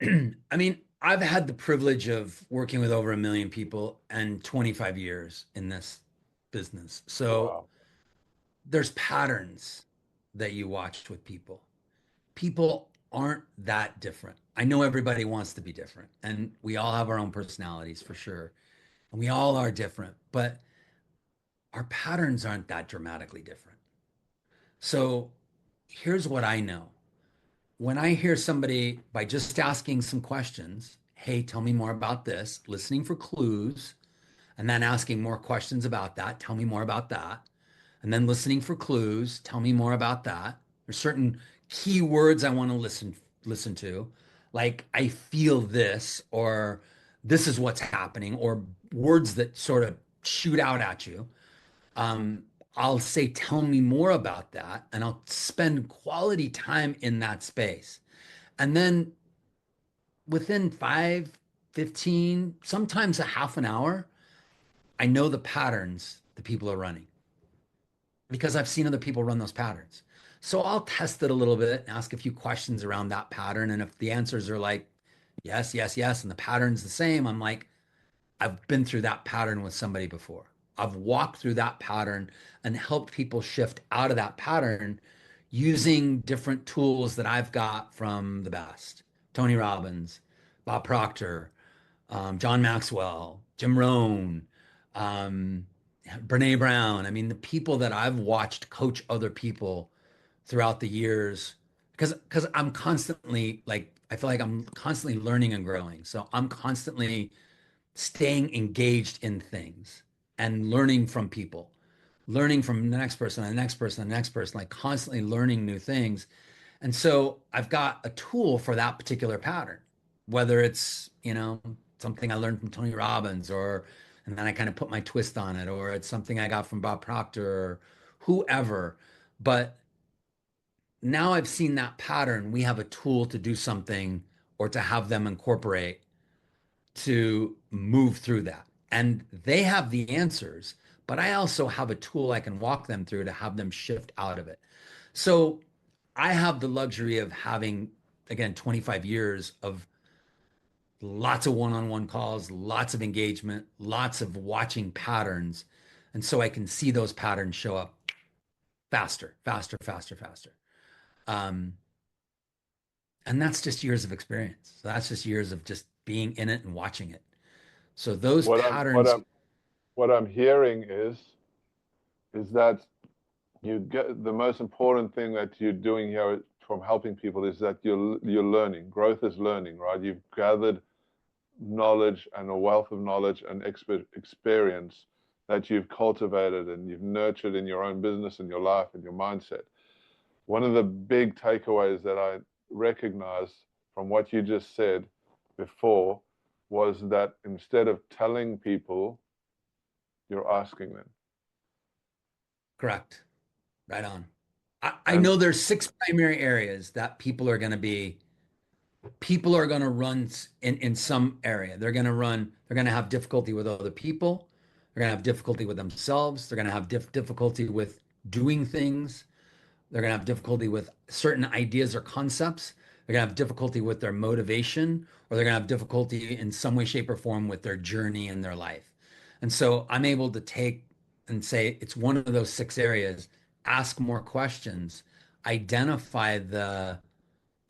I mean, I've had the privilege of working with over 1 million people and 25 years in this business. So Wow. there's patterns that you watch with people. People aren't that different. I know everybody wants to be different, and we all have our own personalities for sure. And we all are different, but our patterns aren't that dramatically different. So here's what I know. When I hear somebody by just asking some questions, hey, tell me more about this, listening for clues, and then asking more questions about that, tell me more about that, and then listening for clues, tell me more about that. There's certain key words I want to listen to, like I feel this, or this is what's happening, or words that sort of shoot out at you. um, I'll say, tell me more about that. And I'll spend quality time in that space. And then within 5, 15, sometimes a half an hour, I know the patterns the people are running because I've seen other people run those patterns. So I'll test it a little bit and ask a few questions around that pattern. And if the answers are like, yes, yes, yes, and the pattern's the same, I'm like, I've been through that pattern with somebody before. I've walked through that pattern and helped people shift out of that pattern using different tools that I've got from the best. Tony Robbins, Bob Proctor, John Maxwell, Jim Rohn, um, Brene Brown. I mean, the people that I've watched coach other people throughout the years, because I'm constantly like, I feel like I'm constantly learning and growing. So I'm constantly staying engaged in things and learning from people, learning from the next person, the next person, the next person, like constantly learning new things. And so I've got a tool for that particular pattern, whether it's, something I learned from Tony Robbins, or, and then I kind of put my twist on it, or it's something I got from Bob Proctor or whoever. But now I've seen that pattern. We have a tool to do something or to have them incorporate to move through that. And they have the answers, but I also have a tool I can walk them through to have them shift out of it. So I have the luxury of having, again, 25 years of lots of one-on-one calls, lots of engagement, lots of watching patterns. And so I can see those patterns show up faster, faster, faster, faster. Um, and that's just years of experience. So that's just years of just being in it and watching it. So those What I'm what patterns. I'm what I'm hearing is that you get the most important thing that you're doing here from helping people is that you're learning. Growth is learning, right? You've gathered knowledge and a wealth of knowledge and experience that you've cultivated and you've nurtured in your own business and your life and your mindset. One of the big takeaways that I recognize from what you just said before was that instead of telling people, you're asking them. Correct. Right on. I And know there's six primary areas that people are going to run in some area. They're going to have difficulty with other people. They're going to have difficulty with themselves. They're going to have difficulty with doing things. They're going to have difficulty with certain ideas or concepts. They're going to have difficulty with their motivation, or they're going to have difficulty in some way, shape, or form with their journey in their life. And so I'm able to take and say it's one of those six areas, ask more questions, identify the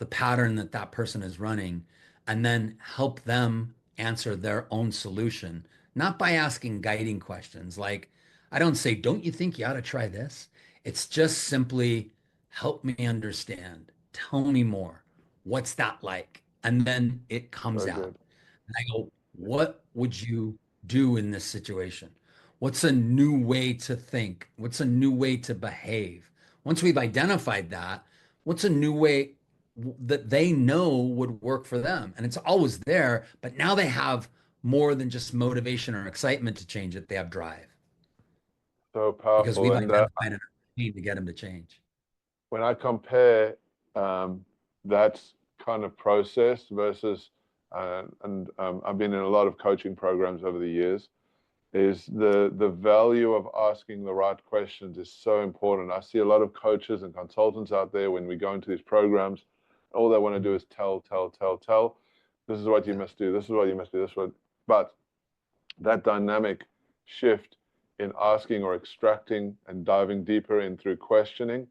pattern that that person is running, and then help them answer their own solution, not by asking guiding questions. Like, I don't say, don't you think you ought to try this? It's just simply help me understand. Tell me more. What's that like? And then it comes very out. good. And I go, what would you do in this situation? What's a new way to think? What's a new way to behave? Once we've identified that, what's a new way? that they know would work for them. And it's always there, but now they have more than just motivation or excitement to change it. They have drive So because powerful. we've And identified a need to get them to change. when I compare that kind of process versus, I've been in a lot of coaching programs over the years, is the value of asking the right questions is so important. I see a lot of coaches and consultants out there when we go into these programs, all they want to do is tell, tell, tell, tell. This is what you Yeah. must do. This is what you must do. This is what. But that dynamic shift in asking or extracting and diving deeper in through questioning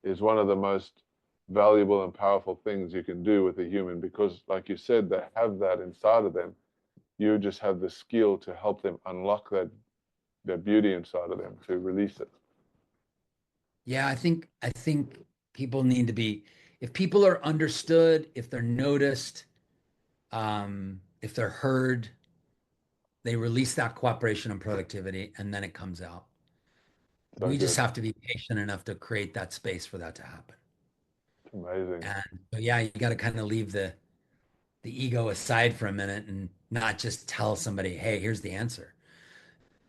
is one of the most valuable and powerful things you can do with a human because, like you said, they have that inside of them. You just have the skill to help them unlock that beauty inside of them to release it. Yeah, I think people need to be, if people are understood, if they're noticed, if they're heard, they release that cooperation and productivity, and then it comes out. So We just good. have to be patient enough to create that space for that to happen. It's amazing. And so, yeah, you got to kind of leave the ego aside for a minute and not just tell somebody, hey, here's the answer.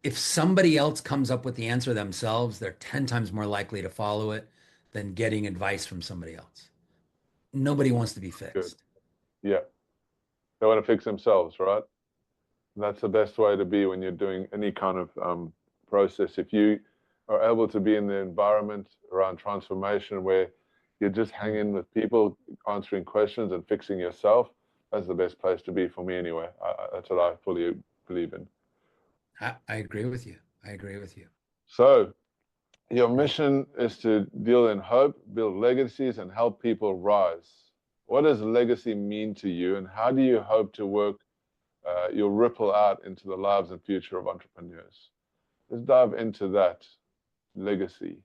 If somebody else comes up with the answer themselves, they're 10 times more likely to follow it than getting advice from somebody else. Nobody wants to be Good. fixed. Yeah. They want to fix themselves, right? That's the best way to be when you're doing any kind of process. If you are able to be in the environment around transformation where you're just hanging with people, answering questions and fixing yourself, that's the best place to be for me anyway. That's what I fully believe in. I agree with you. I agree with you. So, your mission is to deal in hope, build legacies, and help people rise. What does legacy mean to you, and how do you hope to work your ripple out into the lives and future of entrepreneurs? Let's dive into that legacy.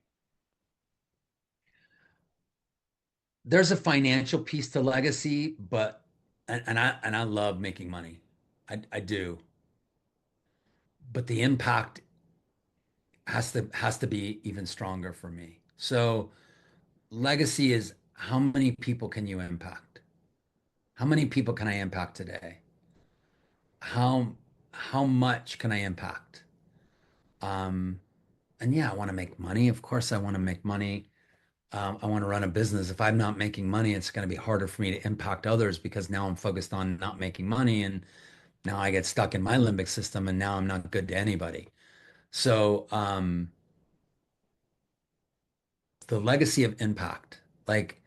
There's a financial piece to legacy, but and I love making money. I do. But the impact has to be even stronger for me. So legacy is how many people can you impact? How many people can I impact today? How how much can I impact? Um, and yeah, I want to make money. Of course, I want to make money. I want to run a business. If I'm not making money, it's going to be harder for me to impact others because now I'm focused on not making money, and now I get stuck in my limbic system, and now I'm not good to anybody. So, the legacy of impact, like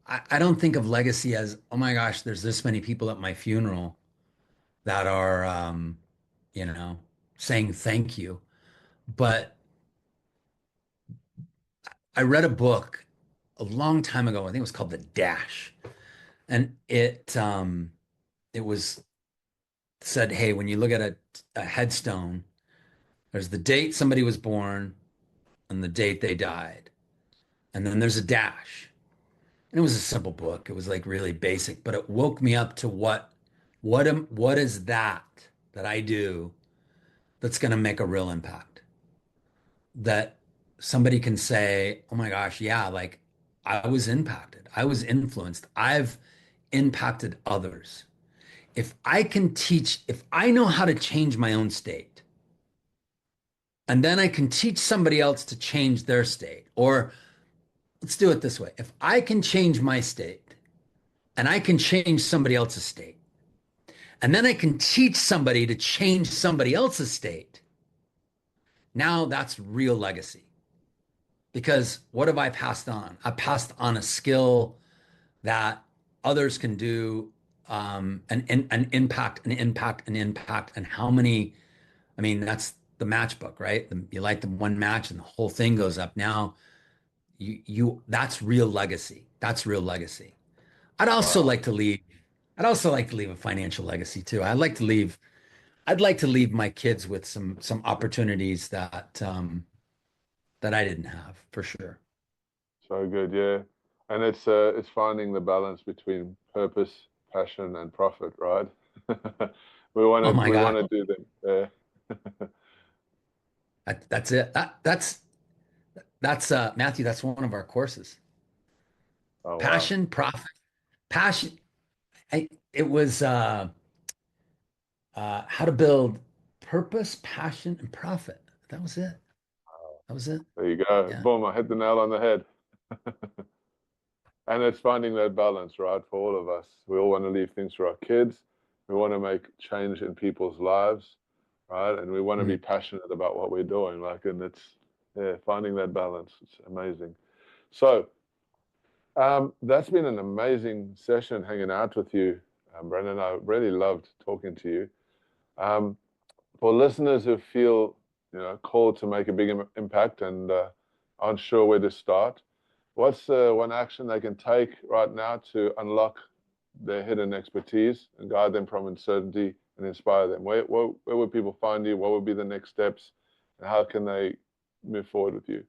I don't think of legacy as, oh my gosh, there's this many people at my funeral that are, you know, saying thank you. But I read a book a long time ago. I think it was called The Dash, and it was said, hey, when you look at a headstone, there's the date somebody was born and the date they died, and then there's a dash. And it was a simple book. It was like really basic, but it woke me up to what is that I do that's going to make a real impact? That somebody can say, "Oh my gosh, yeah, like I was impacted. I was influenced. I've impacted others." If I can teach, if I know how to change my own state, and then I can teach somebody else to change their state, or let's do it this way. If I can change my state and I can change somebody else's state, and then I can teach somebody to change somebody else's state. Now that's real legacy. Because what have I passed on? I passed on a skill that others can do, an impact, an impact, an impact. And how many, I mean, that's the matchbook, right? You light the one match and the whole thing goes up. Now that's real legacy. That's real legacy. I'd also Wow. like to leave, I'd also like to leave a financial legacy too. I'd like to leave my kids with some opportunities that I didn't have for sure. So good, yeah. And it's finding the balance between purpose, passion, and profit, right? we want Oh to my we God. want to do them. Yeah. That's it. That's Matthew, that's one of our courses. Oh wow. Passion, profit. Passion. It was how to build purpose, passion, and profit. That was it. That was it. There you go. Yeah. Boom, I hit the nail on the head. And it's finding that balance, right, for all of us. We all want to leave things for our kids. We want to make change in people's lives, right? And we want to be Mm. passionate about what we're doing. Like, and it's, yeah, finding that balance. It's amazing. So, that's been an amazing session hanging out with you, Brandon. I really loved talking to you. Um, for listeners who feel, called to make a big impact and aren't sure where to start, what's one action they can take right now to unlock their hidden expertise and guide them from uncertainty and inspire them? Where would people find you? What would be the next steps? And how can they move forward with you?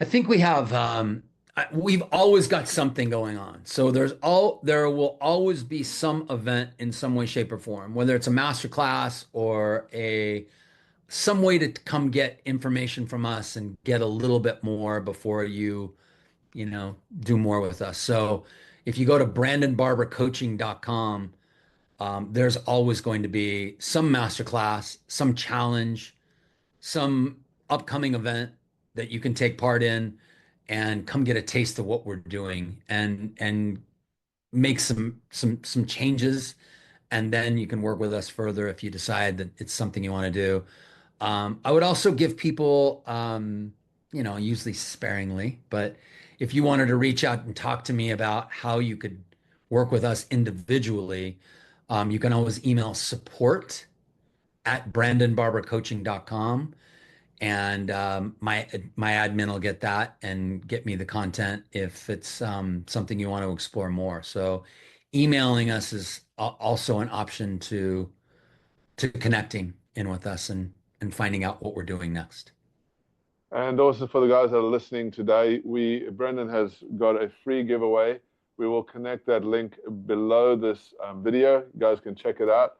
I think we've always got something going on. So there will always be some event in some way, shape, or form, whether it's a master class or a some way to come get information from us and get a little bit more before do more with us. So if you go to brandonbarbercoaching.com, there's always going to be some masterclass, some challenge, some upcoming event that you can take part in and come get a taste of what we're doing and make some changes, and then you can work with us further if you decide that it's something you want to do. I would also give people, usually sparingly, but if you wanted to reach out and talk to me about how you could work with us individually, you can always email support@brandonbarbercoaching.com, and my admin will get that and get me the content if it's something you want to explore more. So emailing us is also an option to connecting in with us and finding out what we're doing next. And also for the guys that are listening today, Brendan has got a free giveaway. We will connect that link below this video. You guys can check it out,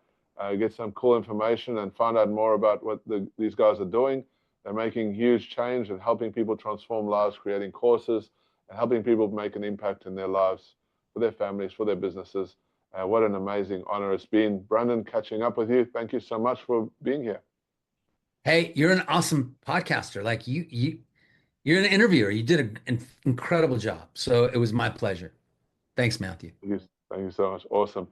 get some cool information, and find out more about what these guys are doing. They're making huge change and helping people transform lives, creating courses, and helping people make an impact in their lives, for their families, for their businesses. What an amazing honor it's been. Brandon, catching up with you. Thank you so much for being here. Hey, you're an awesome podcaster. Like you're an interviewer. You did an incredible job. So it was my pleasure. Thanks, Matthew. Thank you so much. Awesome.